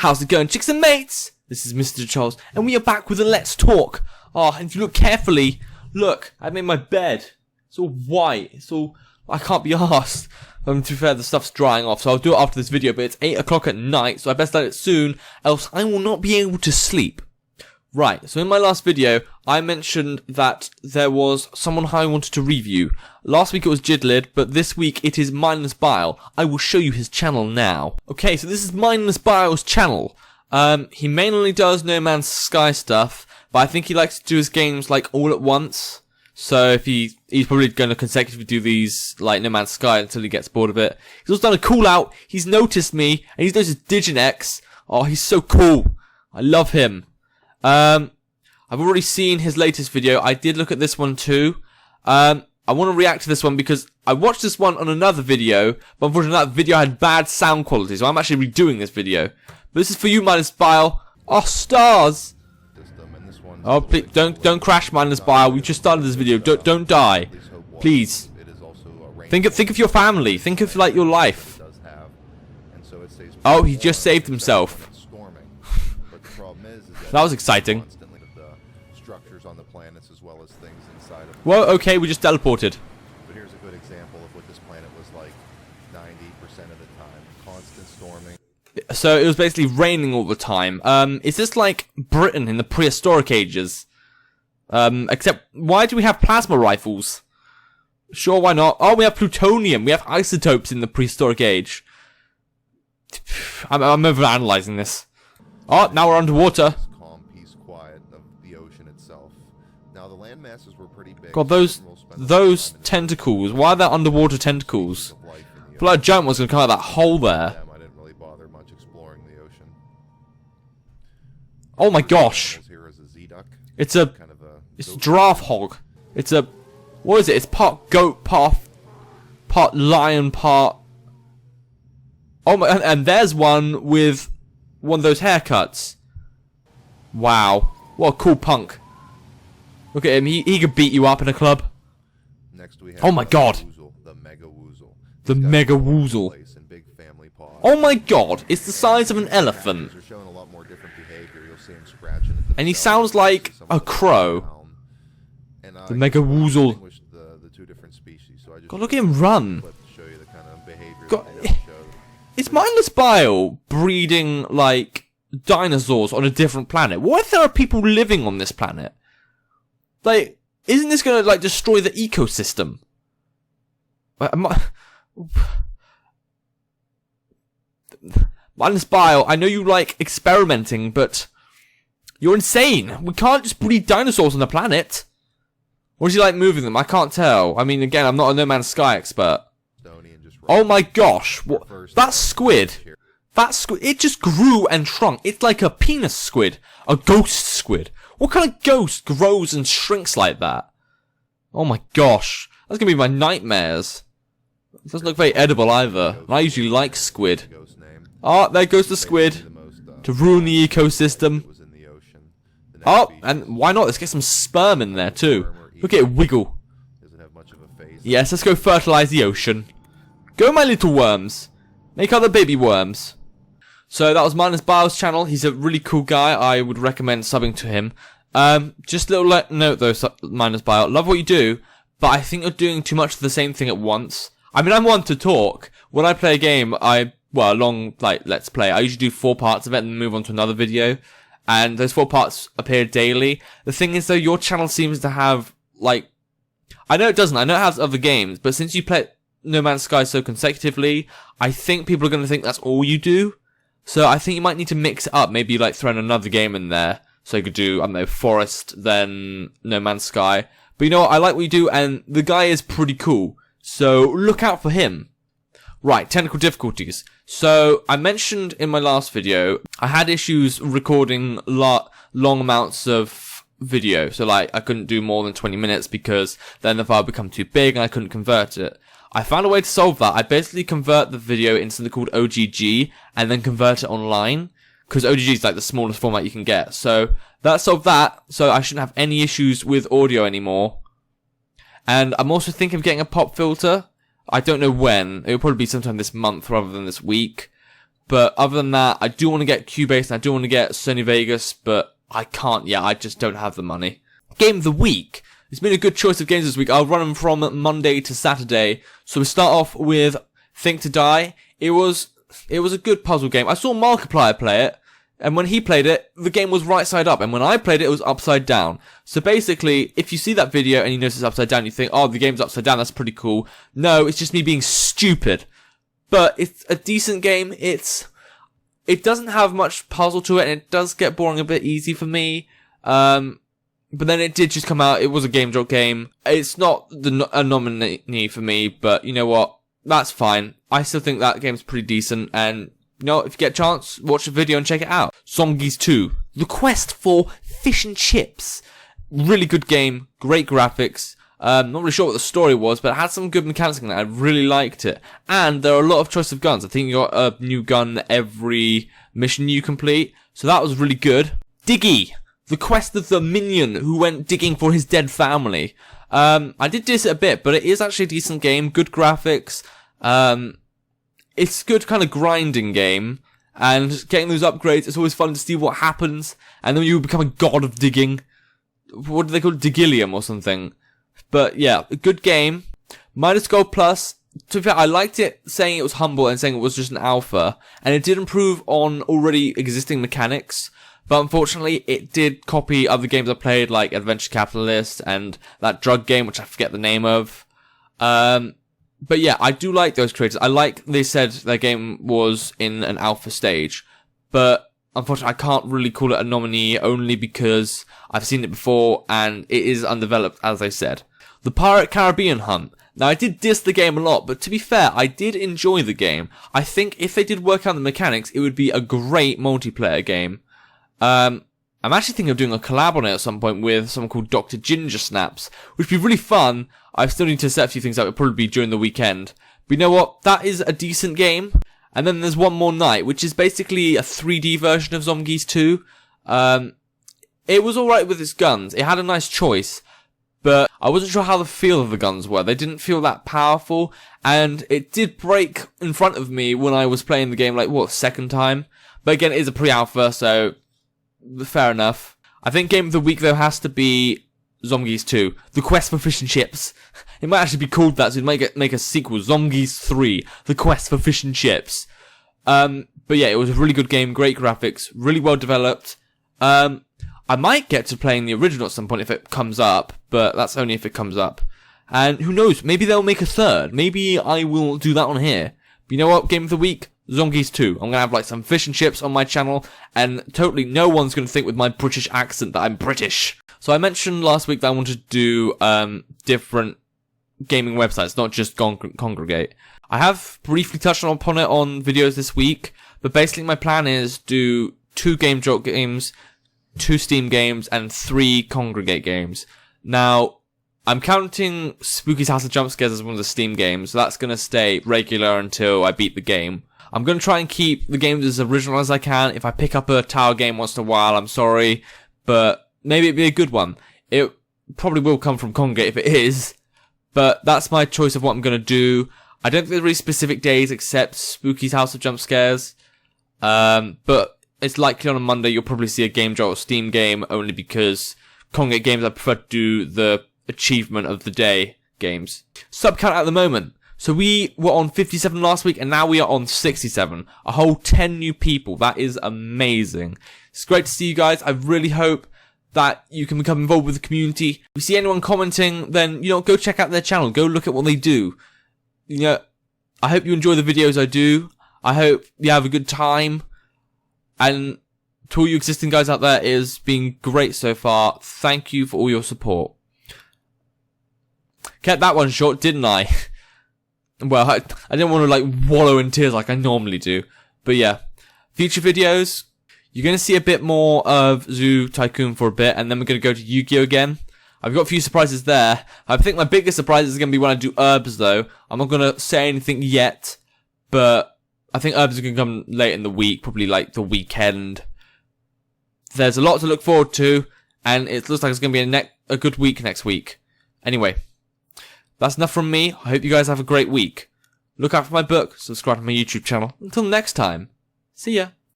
How's it going, chicks and mates? This is Mrjacharles, and we are back with a Let's Talk. Oh, and if you look carefully, look, I made my bed. It's all white. It's all, I can't be arsed. To be fair, the stuff's drying off, so I'll do it after this video, but it's 8 o'clock at night, so I best let it soon, else I will not be able to sleep. Right, so in my last video, I mentioned that there was someone I wanted to review. Last week it was Jidlid, but this week it is Mindlessbile. I will show you his channel now. Okay, so this is Mindlessbile's channel. He mainly does No Man's Sky stuff, but I think he likes to do his games like all at once. So if he's probably going to consecutively do these like No Man's Sky until he gets bored of it. He's also done a call out. He's noticed me, and he's noticed Diginex. Oh, he's so cool. I love him. I've already seen his latest video. I did look at this one too. I want to react to this one because I watched this one on another video, but unfortunately that video had bad sound quality, so I'm actually redoing this video. But this is for you, Mindlessbile. Oh, stars! Oh, please, don't crash, Mindlessbile. We just started this video. Don't die, please. Think of your family. Think of like your life. Oh, he just saved himself. That was exciting. Well, okay, we just teleported. But here's a good example of what this planet was like 90% of the time. Constant storming. So it was basically raining all the time. Is this like Britain in the prehistoric ages? Except, why do we have plasma rifles? Sure, why not? Oh, we have plutonium. We have isotopes in the prehistoric age. I'm overanalyzing this. Oh, now we're underwater. Calm, peace, quiet of the ocean itself. Now the land masses were pretty big. God, those tentacles. Why are there underwater tentacles? I feel like a giant was gonna come out of that hole there. I didn't really bother much exploring the ocean. Oh my gosh! It's a giraffe hog. It's a, what is it? It's part goat, part lion, part. Oh my! And there's one with one of those haircuts. Wow, what a cool punk! Look at him. He could beat you up in a club. Next we have oh my god! The Mega Woozle. Oh my god! It's the size of an elephant. And he sounds like a crow. The Mega Woozle. God, look at him run. God, it's Mindlessbile breeding like dinosaurs on a different planet. What if there are people living on this planet? Like, isn't this gonna like destroy the ecosystem? Mindlessbile, I know you like experimenting, but you're insane. We can't just breed dinosaurs on the planet. Or is he like moving them? I can't tell. I mean, again, I'm not a No Man's Sky expert. Oh my gosh! What? That squid! That squid! It just grew and shrunk. It's like a penis squid, a ghost squid. What kind of ghost grows and shrinks like that? Oh my gosh. That's gonna be my nightmares. It doesn't look very edible either. And I usually like squid. Oh, there goes the squid. To ruin the ecosystem. Oh, and why not? Let's get some sperm in there too. Look at it wiggle. Yes, let's go fertilize the ocean. Go, my little worms. Make other baby worms. So that was Mindlessbile's channel. He's a really cool guy. I would recommend subbing to him. Just a little note though, Mindlessbile. Love what you do, but I think you're doing too much of the same thing at once. I mean, I'm one to talk. When I play a game, a long, like, let's play, I usually do 4 parts of it and move on to another video. And those 4 parts appear daily. The thing is though, your channel seems to have, like, I know it doesn't. I know it has other games, but since you play No Man's Sky so consecutively, I think people are going to think that's all you do. So I think you might need to mix it up. Maybe like throw in another game in there. So you could do, I don't know, Forest, then No Man's Sky. But you know what? I like what you do, and the guy is pretty cool. So look out for him. Right, technical difficulties. So I mentioned in my last video, I had issues recording long amounts of video. So like, I couldn't do more than 20 minutes because then the file would become too big and I couldn't convert it. I found a way to solve that. I basically convert the video into something called OGG and then convert it online. Because OGG is like the smallest format you can get. So that solved that. So I shouldn't have any issues with audio anymore. And I'm also thinking of getting a pop filter. I don't know when. It'll probably be sometime this month rather than this week. But other than that, I do want to get Cubase and I do want to get Sony Vegas, but I can't yet. I just don't have the money. Game of the week. It's been a good choice of games this week. I'll run them from Monday to Saturday. So we start off with Think to Die. It was a good puzzle game. I saw Markiplier play it, and when he played it, the game was right side up, and when I played it, it was upside down. So basically, if you see that video and you notice it's upside down, you think, oh, the game's upside down, that's pretty cool. No, it's just me being stupid. But it's a decent game. It doesn't have much puzzle to it, and it does get boring a bit easy for me. But then it did just come out. It was a Game Jolt game. It's not a nominee for me, but you know what? That's fine. I still think that game's pretty decent, and you know, if you get a chance, watch the video and check it out. Zombies 2. The Quest for Fish and Chips. Really good game. Great graphics. Not really sure what the story was, but it had some good mechanics in it. I really liked it. And there are a lot of choice of guns. I think you got a new gun every mission you complete. So that was really good. Diggy. The Quest of the Minion who went digging for his dead family. I did diss it a bit, but it is actually a decent game. Good graphics. It's a good kind of grinding game. And getting those upgrades, it's always fun to see what happens. And then you become a god of digging. What do they call it? Digillium or something. But yeah, a good game. Minus Gold Plus. To be fair, I liked it saying it was humble and saying it was just an alpha. And it did improve on already existing mechanics. But unfortunately, it did copy other games I played, like Adventure Capitalist and that drug game, which I forget the name of. But yeah, I do like those creators. I like they said their game was in an alpha stage. But unfortunately, I can't really call it a nominee only because I've seen it before and it is undeveloped, as they said. The Pirate Caribbean Hunt. Now, I did diss the game a lot, but to be fair, I did enjoy the game. I think if they did work out the mechanics, it would be a great multiplayer game. I'm actually thinking of doing a collab on it at some point with someone called Dr. Ginger Snaps, which would be really fun. I still need to set a few things up. It'll probably be during the weekend. But you know what? That is a decent game. And then there's One More Night, which is basically a 3D version of Zombies 2. It was alright with its guns. It had a nice choice. But I wasn't sure how the feel of the guns were. They didn't feel that powerful. And it did break in front of me when I was playing the game, second time? But again, it is a pre-alpha, so fair enough. I think Game of the Week, though, has to be Zombies 2. The Quest for Fish and Chips. It might actually be called that, so it might make a sequel. Zombies 3. The Quest for Fish and Chips. But yeah, it was a really good game. Great graphics. Really well developed. I might get to playing the original at some point if it comes up, but that's only if it comes up. And who knows, maybe they'll make a third. Maybe I will do that on here. But you know what, Game of the Week? Zombies 2. I'm gonna have some fish and chips on my channel, and totally no one's gonna think with my British accent that I'm British. So I mentioned last week that I wanted to do different gaming websites, not just Congregate. I have briefly touched upon it on videos this week, but basically my plan is do 2 Game Jolt games, 2 Steam games, and 3 Congregate games. Now, I'm counting Spooky's House of Jump Scares as one of the Steam games, so that's gonna stay regular until I beat the game. I'm going to try and keep the games as original as I can. If I pick up a tower game once in a while, I'm sorry, but maybe it'd be a good one. It probably will come from Congregate if it is, but that's my choice of what I'm going to do. I don't think there's really specific days except Spooky's House of Jump Scares, but it's likely on a Monday you'll probably see a Game Jolt or Steam game, only because Congregate games I prefer to do the achievement of the day games. Sub count at the moment. So we were on 57 last week, and now we are on 67. A whole 10 new people. That is amazing. It's great to see you guys. I really hope that you can become involved with the community. If you see anyone commenting, then, go check out their channel. Go look at what they do. I hope you enjoy the videos I do. I hope you have a good time. And to all you existing guys out there, it has been great so far. Thank you for all your support. Kept that one short, didn't I? Well, I didn't want to wallow in tears like I normally do. But yeah, future videos, you're going to see a bit more of Zoo Tycoon for a bit, and then we're going to go to Yu-Gi-Oh! Again. I've got a few surprises there. I think my biggest surprise is going to be when I do Herbs, though. I'm not going to say anything yet, but I think Herbs are going to come late in the week, probably the weekend. There's a lot to look forward to, and it looks like it's going to be a good week next week. Anyway. That's enough from me. I hope you guys have a great week. Look out for my book, subscribe to my YouTube channel. Until next time. See ya.